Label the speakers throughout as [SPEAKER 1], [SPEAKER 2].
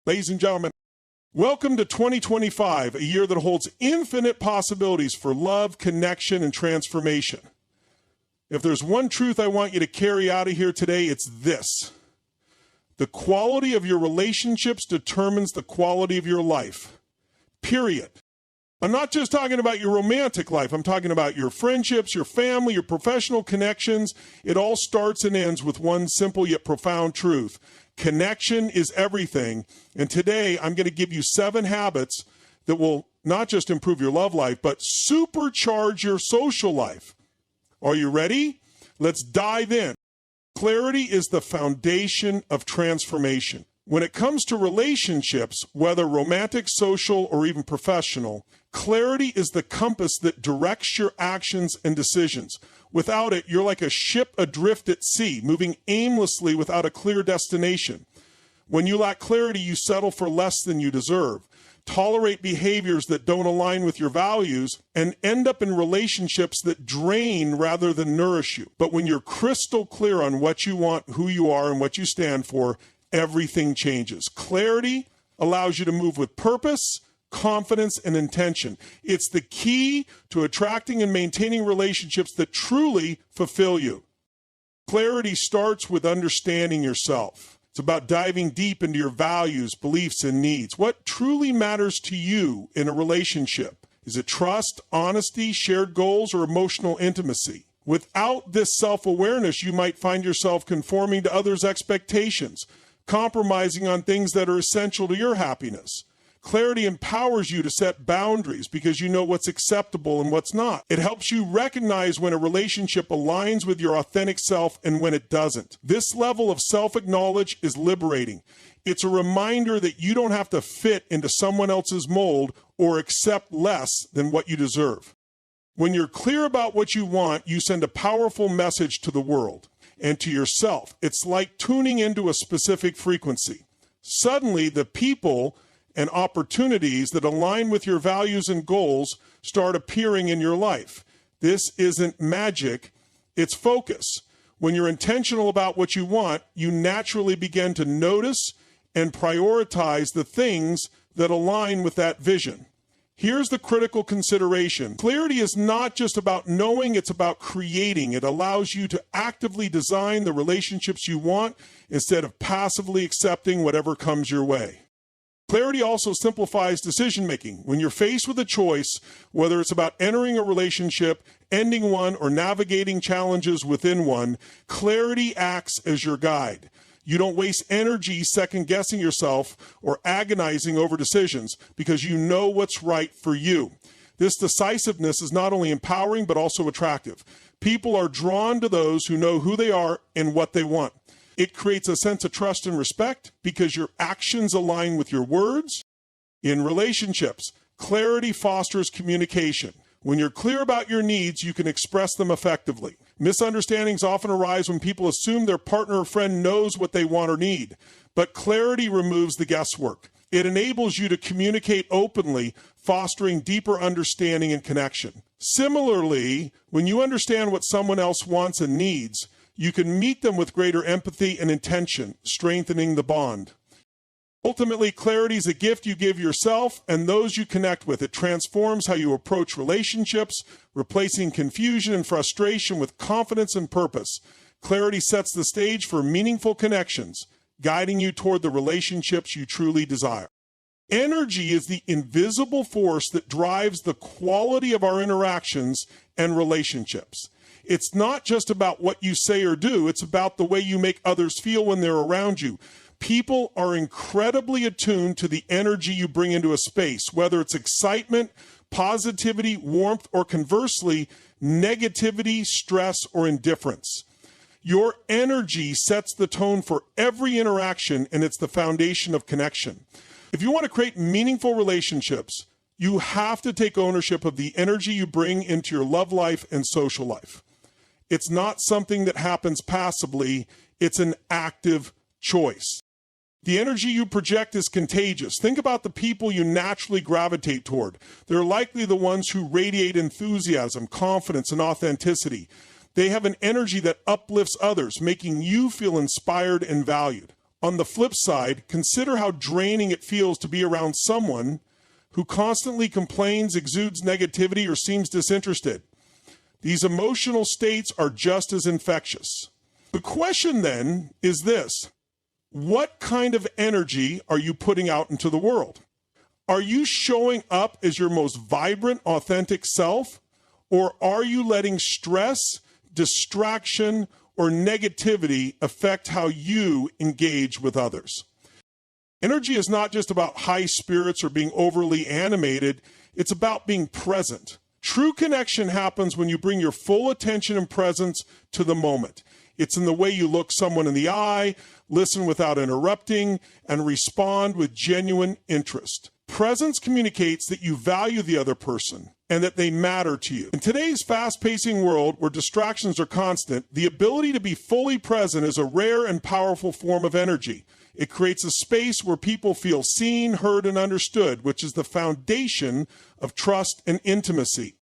[SPEAKER 1] Ladies and gentlemen, welcome to 2025, a year that holds infinite possibilities for love, connection, and transformation. If there's one truth I want you to carry out of here today, it's this. The quality of your relationships determines the quality of your life. Period. I'm not just talking about your romantic life. I'm talking about your friendships, your family, your professional connections. It all starts and ends with one simple yet profound truth. Connection is everything. And today I'm going to give you 7 habits that will not just improve your love life, but supercharge your social life. Are you ready? Let's dive in. Clarity is the foundation of transformation. When it comes to relationships, whether romantic, social, or even professional, clarity is the compass that directs your actions and decisions. Without it, you're like a ship adrift at sea, moving aimlessly without a clear destination. When you lack clarity, you settle for less than you deserve, tolerate behaviors that don't align with your values, and end up in relationships that drain rather than nourish you. But when you're crystal clear on what you want, who you are, and what you stand for, everything changes. Clarity allows you to move with purpose, confidence, and intention. It's the key to attracting and maintaining relationships that truly fulfill you. Clarity starts with understanding yourself. It's about diving deep into your values, beliefs, and needs. What truly matters to you in a relationship? Is it trust, honesty, shared goals, or emotional intimacy? Without this self-awareness, you might find yourself conforming to others' expectations, compromising on things that are essential to your happiness. Clarity empowers you to set boundaries because you know what's acceptable and what's not. It helps you recognize when a relationship aligns with your authentic self and when it doesn't. This level of self-acknowledge is liberating. It's a reminder that you don't have to fit into someone else's mold or accept less than what you deserve. When you're clear about what you want, you send a powerful message to the world and to yourself. It's like tuning into a specific frequency. Suddenly, the people and opportunities that align with your values and goals start appearing in your life. This isn't magic, it's focus. When you're intentional about what you want, you naturally begin to notice and prioritize the things that align with that vision. Here's the critical consideration. Clarity is not just about knowing, it's about creating. It allows you to actively design the relationships you want instead of passively accepting whatever comes your way. Clarity also simplifies decision-making. When you're faced with a choice, whether it's about entering a relationship, ending one, or navigating challenges within one, clarity acts as your guide. You don't waste energy second-guessing yourself or agonizing over decisions because you know what's right for you. This decisiveness is not only empowering but also attractive. People are drawn to those who know who they are and what they want. It creates a sense of trust and respect because your actions align with your words. In relationships, clarity fosters communication. When you're clear about your needs, you can express them effectively. Misunderstandings often arise when people assume their partner or friend knows what they want or need. But clarity removes the guesswork. It enables you to communicate openly, fostering deeper understanding and connection. Similarly, when you understand what someone else wants and needs, you can meet them with greater empathy and intention, strengthening the bond. Ultimately, clarity is a gift you give yourself and those you connect with. It transforms how you approach relationships, replacing confusion and frustration with confidence and purpose. Clarity sets the stage for meaningful connections, guiding you toward the relationships you truly desire. Energy is the invisible force that drives the quality of our interactions and relationships. It's not just about what you say or do, it's about the way you make others feel when they're around you. People are incredibly attuned to the energy you bring into a space, whether it's excitement, positivity, warmth, or conversely, negativity, stress, or indifference. Your energy sets the tone for every interaction, and it's the foundation of connection. If you want to create meaningful relationships, you have to take ownership of the energy you bring into your love life and social life. It's not something that happens passively, it's an active choice. The energy you project is contagious. Think about the people you naturally gravitate toward. They're likely the ones who radiate enthusiasm, confidence, and authenticity. They have an energy that uplifts others, making you feel inspired and valued. On the flip side, consider how draining it feels to be around someone who constantly complains, exudes negativity, or seems disinterested. These emotional states are just as infectious. The question then is this: what kind of energy are you putting out into the world? Are you showing up as your most vibrant, authentic self? Or are you letting stress, distraction, or negativity affect how you engage with others? Energy is not just about high spirits or being overly animated. It's about being present. True connection happens when you bring your full attention and presence to the moment. It's in the way you look someone in the eye, listen without interrupting, and respond with genuine interest. Presence communicates that you value the other person and that they matter to you. In today's fast-pacing world where distractions are constant, the ability to be fully present is a rare and powerful form of energy. It creates a space where people feel seen, heard, and understood, which is the foundation of trust and intimacy.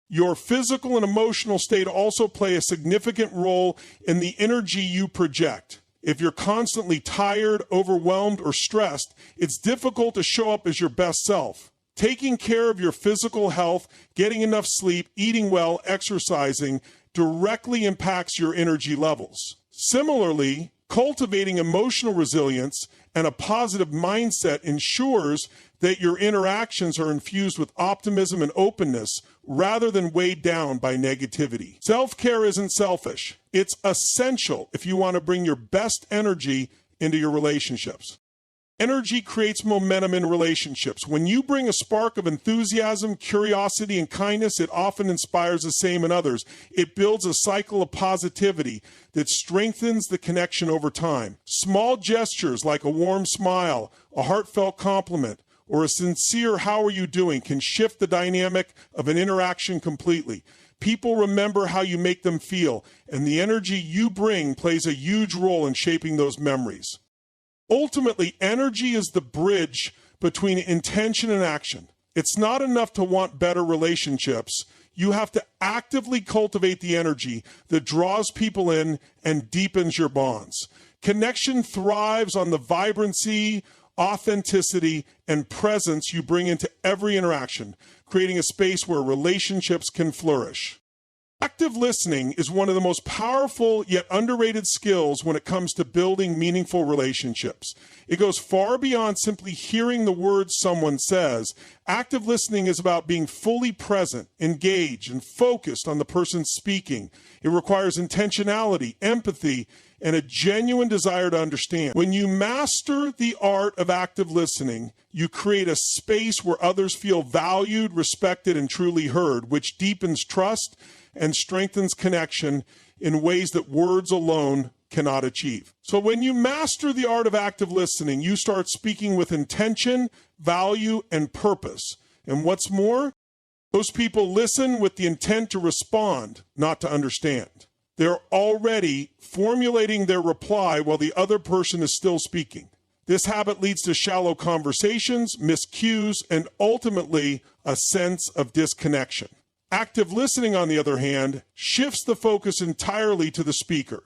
[SPEAKER 1] Your physical and emotional state also play a significant role in the energy you project. If you're constantly tired, overwhelmed, or stressed, it's difficult to show up as your best self. Taking care of your physical health, getting enough sleep, eating well, exercising directly impacts your energy levels. Similarly, cultivating emotional resilience and a positive mindset ensures that your interactions are infused with optimism and openness rather than weighed down by negativity. Self-care isn't selfish. It's essential if you want to bring your best energy into your relationships. Energy creates momentum in relationships. When you bring a spark of enthusiasm, curiosity, and kindness, it often inspires the same in others. It builds a cycle of positivity that strengthens the connection over time. Small gestures like a warm smile, a heartfelt compliment, or a sincere "how are you doing" can shift the dynamic of an interaction completely. People remember how you make them feel, and the energy you bring plays a huge role in shaping those memories. Ultimately, energy is the bridge between intention and action. It's not enough to want better relationships. You have to actively cultivate the energy that draws people in and deepens your bonds. Connection thrives on the vibrancy, authenticity, and presence you bring into every interaction, creating a space where relationships can flourish. Active listening is one of the most powerful yet underrated skills when it comes to building meaningful relationships. It goes far beyond simply hearing the words someone says. Active listening is about being fully present, engaged, and focused on the person speaking. It requires intentionality, empathy, and a genuine desire to understand. When you master the art of active listening, you create a space where others feel valued, respected, and truly heard, which deepens trust and strengthens connection in ways that words alone cannot achieve. So when you master the art of active listening, you start speaking with intention, value, and purpose. And what's more, those people listen with the intent to respond, not to understand. They're already formulating their reply while the other person is still speaking. This habit leads to shallow conversations, miscues, and ultimately a sense of disconnection. Active listening, on the other hand, shifts the focus entirely to the speaker.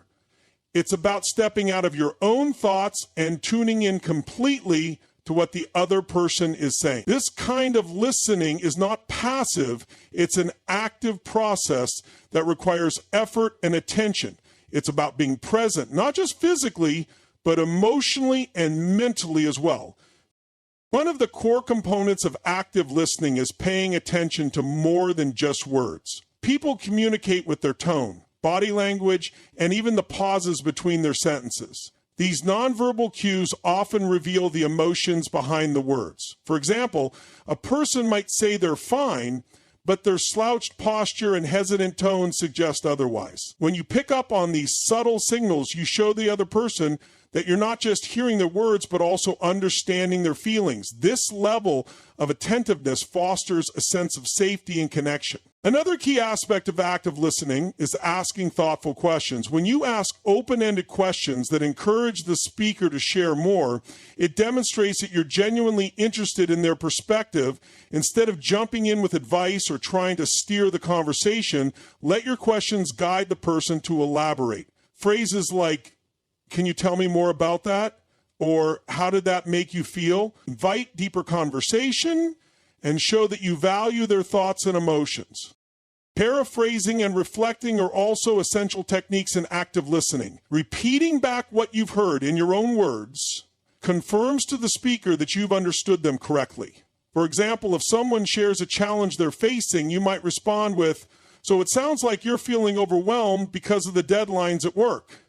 [SPEAKER 1] It's about stepping out of your own thoughts and tuning in completely to what the other person is saying. This kind of listening is not passive. It's an active process that requires effort and attention. It's about being present, not just physically, but emotionally and mentally as well. One of the core components of active listening is paying attention to more than just words. People communicate with their tone, body language, and even the pauses between their sentences. These nonverbal cues often reveal the emotions behind the words. For example, a person might say they're fine, but their slouched posture and hesitant tone suggest otherwise. When you pick up on these subtle signals, you show the other person that you're not just hearing their words, but also understanding their feelings. This level of attentiveness fosters a sense of safety and connection. Another key aspect of active listening is asking thoughtful questions. When you ask open-ended questions that encourage the speaker to share more, it demonstrates that you're genuinely interested in their perspective. Instead of jumping in with advice or trying to steer the conversation, let your questions guide the person to elaborate. Phrases like, "Can you tell me more about that?" Or how did that make you feel? Invite deeper conversation and show that you value their thoughts and emotions. Paraphrasing and reflecting are also essential techniques in active listening. Repeating back what you've heard in your own words confirms to the speaker that you've understood them correctly. For example, if someone shares a challenge they're facing, you might respond with, "So it sounds like you're feeling overwhelmed because of the deadlines at work."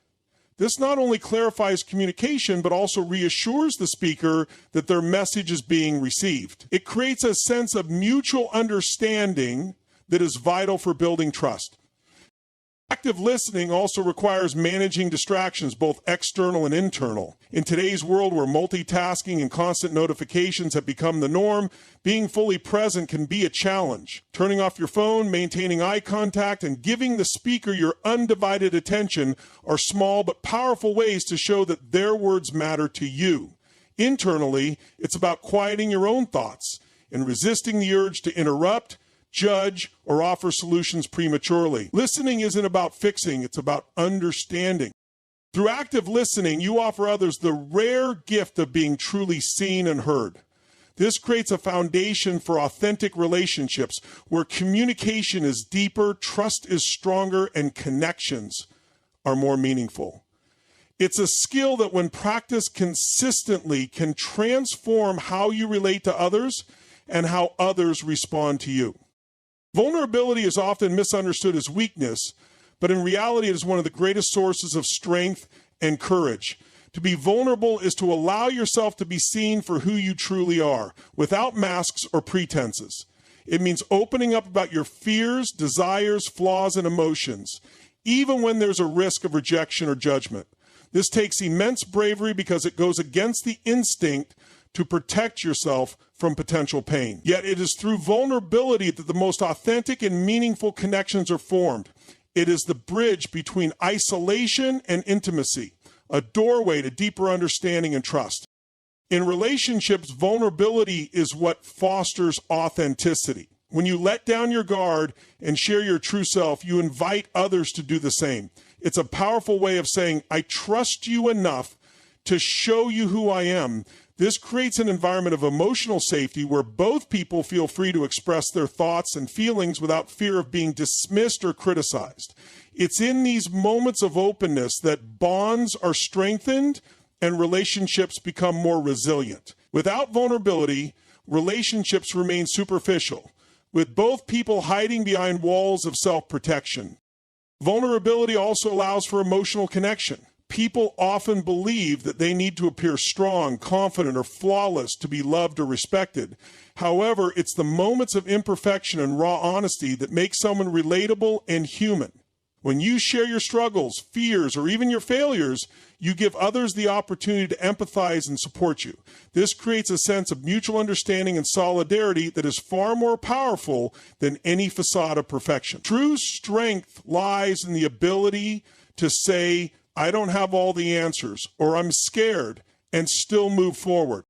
[SPEAKER 1] This not only clarifies communication, but also reassures the speaker that their message is being received. It creates a sense of mutual understanding that is vital for building trust. Active listening also requires managing distractions, both external and internal. In today's world where multitasking and constant notifications have become the norm, being fully present can be a challenge. Turning off your phone, maintaining eye contact, and giving the speaker your undivided attention are small but powerful ways to show that their words matter to you. Internally, it's about quieting your own thoughts and resisting the urge to interrupt, judge, or offer solutions prematurely. Listening isn't about fixing, it's about understanding. Through active listening, you offer others the rare gift of being truly seen and heard. This creates a foundation for authentic relationships where communication is deeper, trust is stronger, and connections are more meaningful. It's a skill that, when practiced consistently, can transform how you relate to others and how others respond to you. Vulnerability is often misunderstood as weakness, but in reality it is one of the greatest sources of strength and courage. To be vulnerable is to allow yourself to be seen for who you truly are, without masks or pretenses. It means opening up about your fears, desires, flaws, and emotions, even when there's a risk of rejection or judgment. This takes immense bravery because it goes against the instinct to protect yourself from potential pain. Yet it is through vulnerability that the most authentic and meaningful connections are formed. It is the bridge between isolation and intimacy, a doorway to deeper understanding and trust. In relationships, vulnerability is what fosters authenticity. When you let down your guard and share your true self, you invite others to do the same. It's a powerful way of saying, "I trust you enough to show you who I am." This creates an environment of emotional safety where both people feel free to express their thoughts and feelings without fear of being dismissed or criticized. It's in these moments of openness that bonds are strengthened and relationships become more resilient. Without vulnerability, relationships remain superficial, with both people hiding behind walls of self-protection. Vulnerability also allows for emotional connection. People often believe that they need to appear strong, confident, or flawless to be loved or respected. However, it's the moments of imperfection and raw honesty that make someone relatable and human. When you share your struggles, fears, or even your failures, you give others the opportunity to empathize and support you. This creates a sense of mutual understanding and solidarity that is far more powerful than any facade of perfection. True strength lies in the ability to say, "I don't have all the answers," or "I'm scared," and still move forward.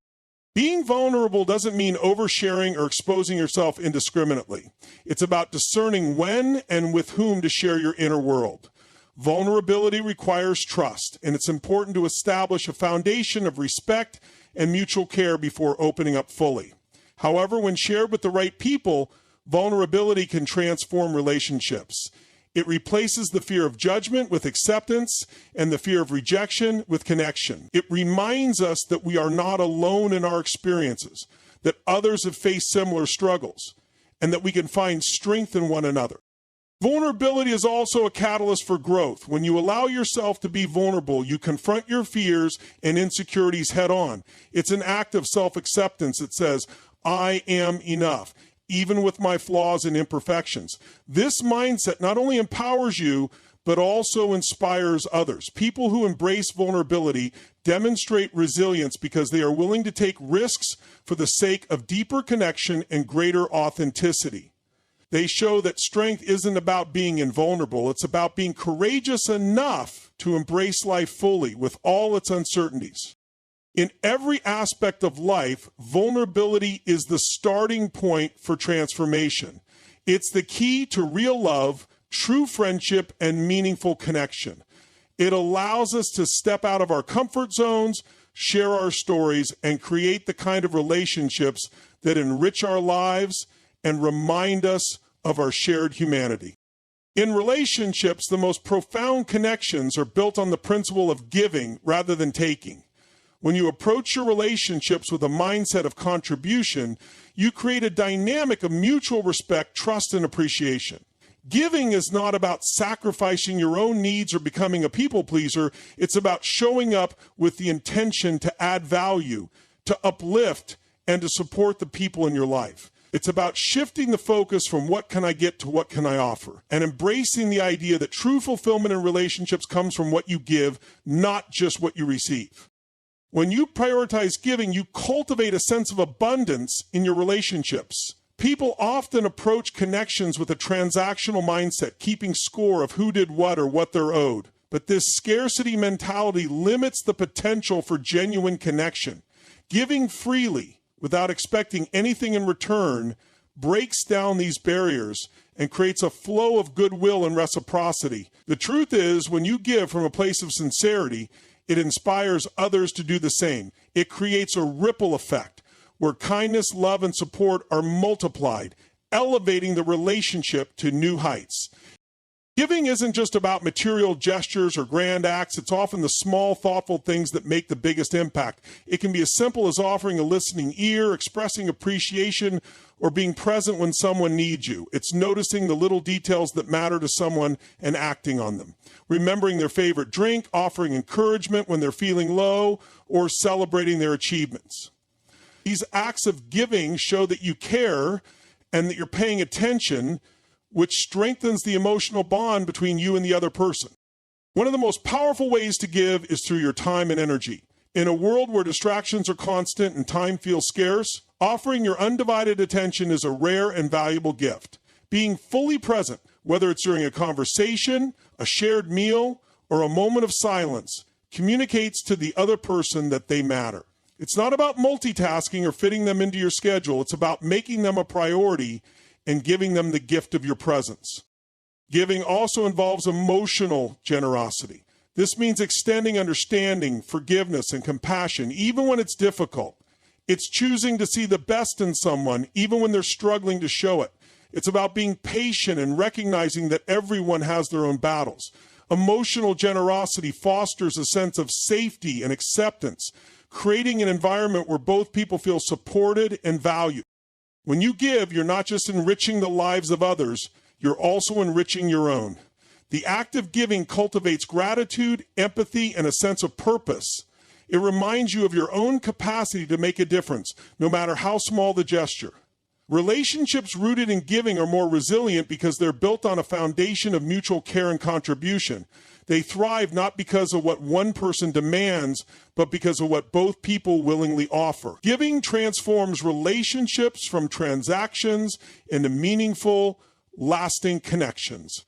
[SPEAKER 1] Being vulnerable doesn't mean oversharing or exposing yourself indiscriminately. It's about discerning when and with whom to share your inner world. Vulnerability requires trust, and it's important to establish a foundation of respect and mutual care before opening up fully. However, when shared with the right people, vulnerability can transform relationships. It replaces the fear of judgment with acceptance and the fear of rejection with connection. It reminds us that we are not alone in our experiences, that others have faced similar struggles, and that we can find strength in one another. Vulnerability is also a catalyst for growth. When you allow yourself to be vulnerable, you confront your fears and insecurities head on. It's an act of self-acceptance that says, "I am enough, even with my flaws and imperfections." This mindset not only empowers you, but also inspires others. People who embrace vulnerability demonstrate resilience because they are willing to take risks for the sake of deeper connection and greater authenticity. They show that strength isn't about being invulnerable. It's about being courageous enough to embrace life fully with all its uncertainties. In every aspect of life, vulnerability is the starting point for transformation. It's the key to real love, true friendship, and meaningful connection. It allows us to step out of our comfort zones, share our stories, and create the kind of relationships that enrich our lives and remind us of our shared humanity. In relationships, the most profound connections are built on the principle of giving rather than taking. When you approach your relationships with a mindset of contribution, you create a dynamic of mutual respect, trust, and appreciation. Giving is not about sacrificing your own needs or becoming a people pleaser. It's about showing up with the intention to add value, to uplift, and to support the people in your life. It's about shifting the focus from what can I get to what can I offer, and embracing the idea that true fulfillment in relationships comes from what you give, not just what you receive. When you prioritize giving, you cultivate a sense of abundance in your relationships. People often approach connections with a transactional mindset, keeping score of who did what or what they're owed. But this scarcity mentality limits the potential for genuine connection. Giving freely, without expecting anything in return, breaks down these barriers and creates a flow of goodwill and reciprocity. The truth is, when you give from a place of sincerity, it inspires others to do the same. It creates a ripple effect where kindness, love, and support are multiplied, elevating the relationship to new heights. Giving isn't just about material gestures or grand acts. It's often the small, thoughtful things that make the biggest impact. It can be as simple as offering a listening ear, expressing appreciation, or being present when someone needs you. It's noticing the little details that matter to someone and acting on them. Remembering their favorite drink, offering encouragement when they're feeling low, or celebrating their achievements. These acts of giving show that you care and that you're paying attention, which strengthens the emotional bond between you and the other person. One of the most powerful ways to give is through your time and energy. In a world where distractions are constant and time feels scarce, offering your undivided attention is a rare and valuable gift. Being fully present, whether it's during a conversation, a shared meal, or a moment of silence, communicates to the other person that they matter. It's not about multitasking or fitting them into your schedule. It's about making them a priority and giving them the gift of your presence. Giving also involves emotional generosity. This means extending understanding, forgiveness, and compassion, even when it's difficult. It's choosing to see the best in someone, even when they're struggling to show it. It's about being patient and recognizing that everyone has their own battles. Emotional generosity fosters a sense of safety and acceptance, creating an environment where both people feel supported and valued. When you give, you're not just enriching the lives of others, you're also enriching your own. The act of giving cultivates gratitude, empathy, and a sense of purpose. It reminds you of your own capacity to make a difference, no matter how small the gesture. Relationships rooted in giving are more resilient because they're built on a foundation of mutual care and contribution. They thrive not because of what one person demands, but because of what both people willingly offer. Giving transforms relationships from transactions into meaningful, lasting connections.